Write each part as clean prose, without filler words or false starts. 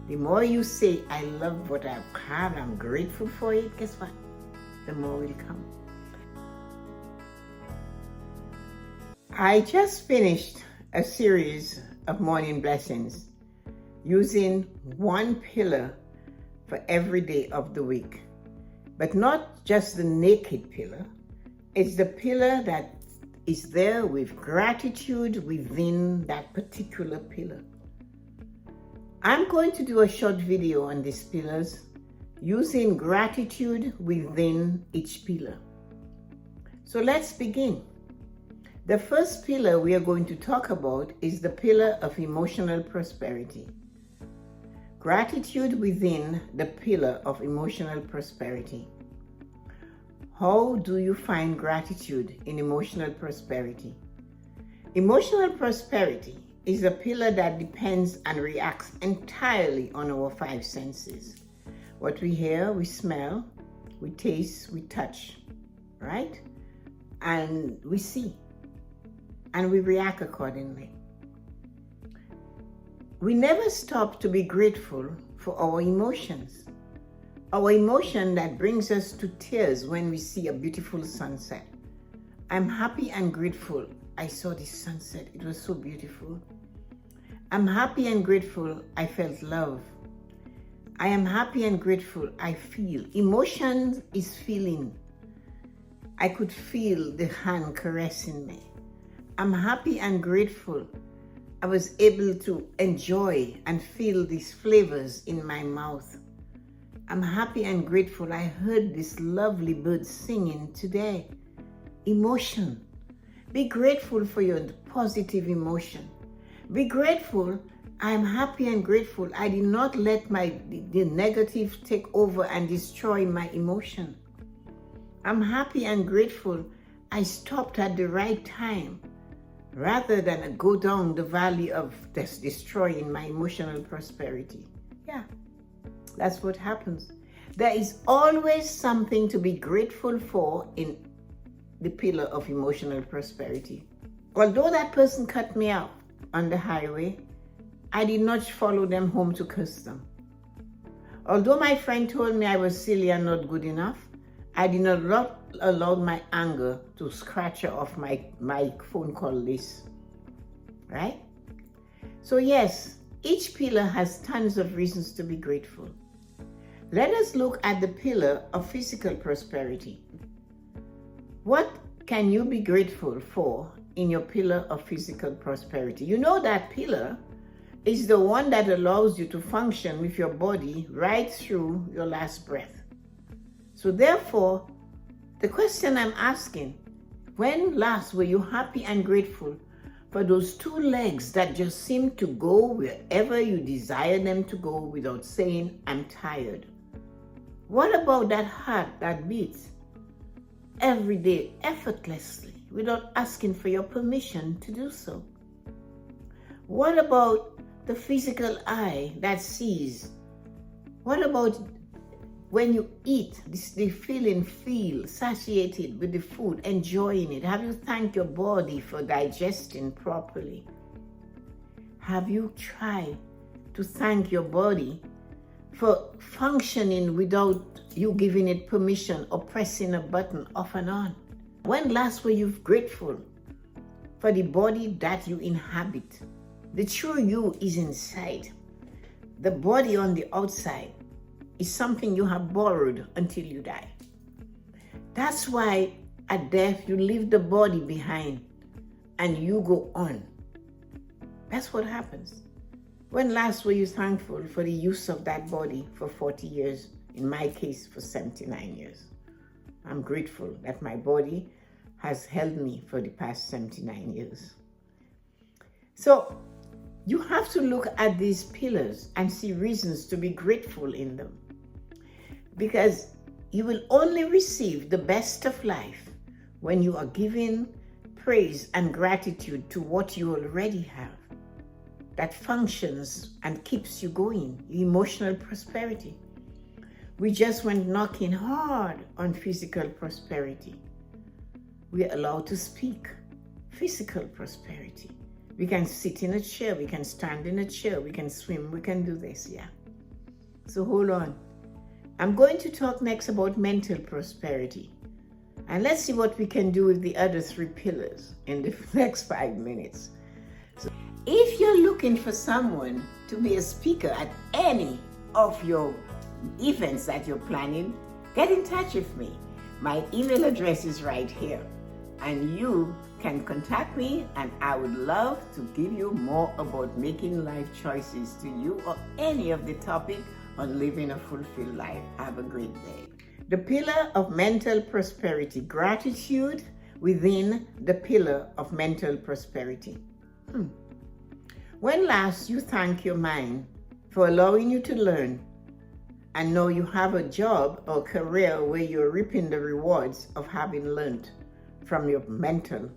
The more you say, I love what I've had, I'm grateful for it, guess what? The more will come. I just finished a series of morning blessings using one pillar for every day of the week. But not just the naked pillar. It's the pillar that is there with gratitude within that particular pillar. I'm going to do a short video on these pillars using gratitude within each pillar. So let's begin. The first pillar we are going to talk about is the pillar of emotional prosperity. Gratitude within the pillar of emotional prosperity. How do you find gratitude in emotional prosperity? Emotional prosperity is a pillar that depends and reacts entirely on our five senses. What we hear, we smell, we taste, we touch, right? And we see, and we react accordingly. We never stop to be grateful for our emotions. Our emotion that brings us to tears when we see a beautiful sunset. I'm happy and grateful I saw this sunset. It was so beautiful. I'm happy and grateful I felt love. I am happy and grateful I feel. Emotion is feeling. I could feel the hand caressing me. I'm happy and grateful I was able to enjoy and feel these flavors in my mouth. I'm happy and grateful I heard this lovely bird singing today. Emotion. Be grateful for your positive emotion. Be grateful. I'm happy and grateful I did not let the negative take over and destroy my emotion. I'm happy and grateful I stopped at the right time rather than go down the valley of destroying my emotional prosperity. Yeah, that's what happens. There is always something to be grateful for in the pillar of emotional prosperity. Although that person cut me out on the highway, I did not follow them home to curse them. Although my friend told me I was silly and not good enough, I did not allow my anger to scratch off my phone call list. Right? So yes, each pillar has tons of reasons to be grateful. Let us look at the pillar of physical prosperity. What can you be grateful for in your pillar of physical prosperity? You know that pillar is the one that allows you to function with your body right through your last breath. So therefore, the question I'm asking, when last were you happy and grateful for those two legs that just seem to go wherever you desire them to go without saying, I'm tired? What about that heart that beats every day effortlessly without asking for your permission to do so? What about the physical eye that sees? What about when you eat, the feel satiated with the food, enjoying it? Have you thanked your body for digesting properly? Have you tried to thank your body for functioning without you giving it permission or pressing a button off and on? When last were you grateful for the body that you inhabit? The true you is inside. The body on the outside is something you have borrowed until you die. That's why at death you leave the body behind and you go on. That's what happens. When last were you thankful for the use of that body for 40 years? In my case, for 79 years. I'm grateful that my body has held me for the past 79 years. So you have to look at these pillars and see reasons to be grateful in them. Because you will only receive the best of life when you are giving praise and gratitude to what you already have that functions and keeps you going, emotional prosperity. We just went knocking hard on physical prosperity. We are allowed to speak physical prosperity. We can sit in a chair, we can stand in a chair, we can swim, we can do this, yeah. So hold on. I'm going to talk next about mental prosperity. And let's see what we can do with the other 3 pillars in the next 5 minutes. So if you're looking for someone to be a speaker at any of your events that you're planning, get in touch with me. My email address is right here. And you can contact me, and I would love to give you more about making life choices to you or any of the topic on living a fulfilled life. Have a great day. The pillar of mental prosperity, gratitude within the pillar of mental prosperity. When last you thank your mind for allowing you to learn and know you have a job or career where you're reaping the rewards of having learned from your mental,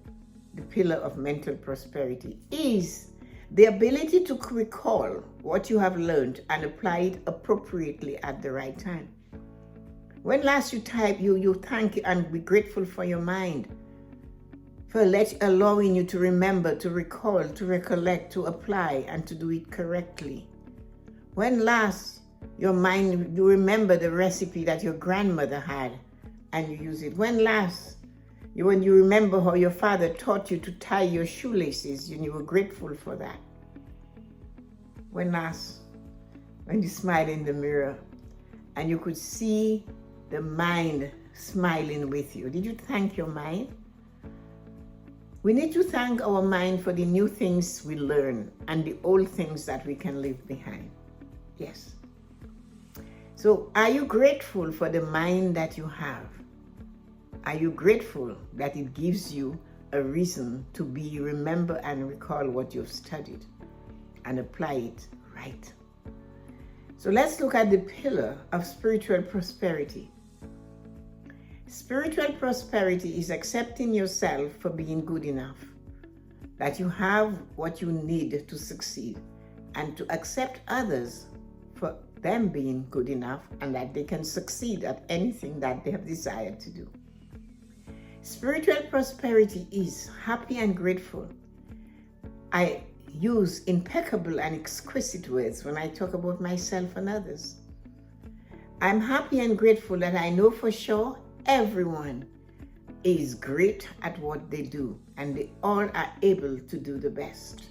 the pillar of mental prosperity is the ability to recall what you have learned and apply it appropriately at the right time. When last you thank you and be grateful for your mind for allowing you to remember, to recall, to recollect, to apply, and to do it correctly. When last your mind, you remember the recipe that your grandmother had and you use it. When you remember how your father taught you to tie your shoelaces and you were grateful for that. When you smiled in the mirror and you could see the mind smiling with you. Did you thank your mind? We need to thank our mind for the new things we learn and the old things that we can leave behind. Yes. So are you grateful for the mind that you have? Are you grateful that it gives you a reason to remember and recall what you've studied and apply it right? So let's look at the pillar of spiritual prosperity. Spiritual prosperity is accepting yourself for being good enough, that you have what you need to succeed, and to accept others for them being good enough and that they can succeed at anything that they have desired to do. Spiritual prosperity is happy and grateful. I use impeccable and exquisite words when I talk about myself and others. I'm happy and grateful that I know for sure everyone is great at what they do and they all are able to do the best.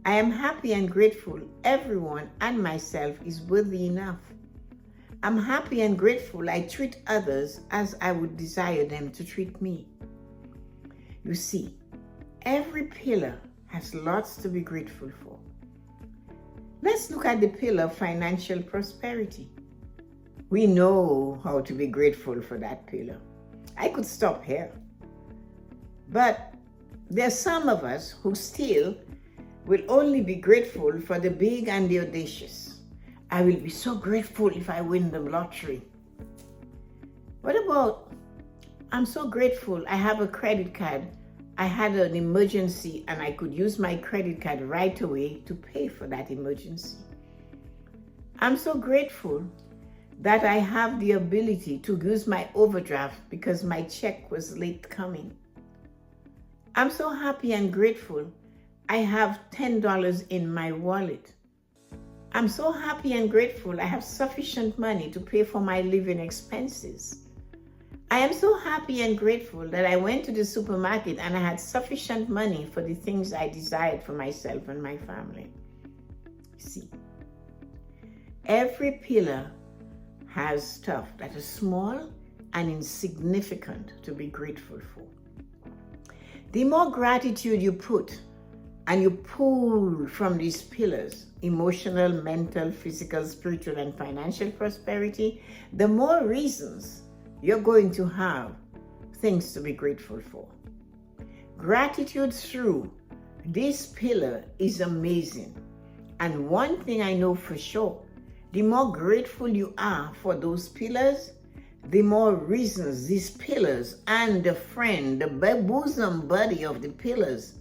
I am happy and grateful everyone and myself is worthy enough. I'm happy and grateful I treat others as I would desire them to treat me. You see, every pillar has lots to be grateful for. Let's look at the pillar of financial prosperity. We know how to be grateful for that pillar. I could stop here. But there's some of us who still will only be grateful for the big and the audacious. I will be so grateful if I win the lottery. What about, I'm so grateful I have a credit card. I had an emergency and I could use my credit card right away to pay for that emergency. I'm so grateful that I have the ability to use my overdraft because my check was late coming. I'm so happy and grateful I have $10 in my wallet. I'm so happy and grateful I have sufficient money to pay for my living expenses. I am so happy and grateful that I went to the supermarket and I had sufficient money for the things I desired for myself and my family. See, every pillar has stuff that is small and insignificant to be grateful for. The more gratitude you put and you pull from these pillars, emotional, mental, physical, spiritual, and financial prosperity, the more reasons you're going to have things to be grateful for. Gratitude through this pillar is amazing. And one thing I know for sure, the more grateful you are for those pillars, the more reasons these pillars and the friend, the bosom buddy of the pillars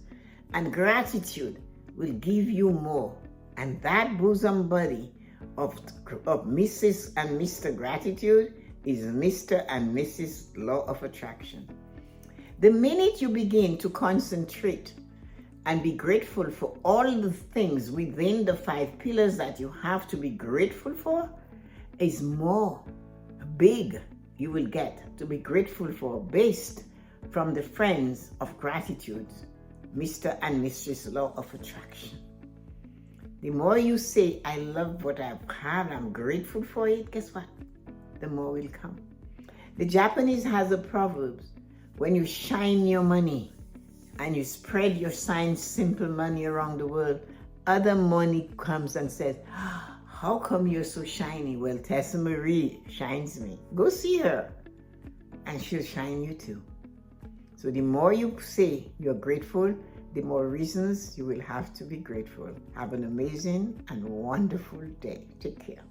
and gratitude will give you more. And that bosom buddy of Mrs. and Mr. Gratitude is Mr. and Mrs. Law of Attraction. The minute you begin to concentrate and be grateful for all the things within the 5 pillars that you have to be grateful for, is more big you will get to be grateful for based from the friends of gratitude, Mr. and Mrs. Law of Attraction. The more you say, I love what I've had, I'm grateful for it, guess what? The more will come. The Japanese has a proverb, when you shine your money and you spread your sign simple money around the world, other money comes and says, how come you're so shiny? Well, Tessa-Marie shines me. Go see her and she'll shine you too. So the more you say you're grateful, the more reasons you will have to be grateful. Have an amazing and wonderful day. Take care.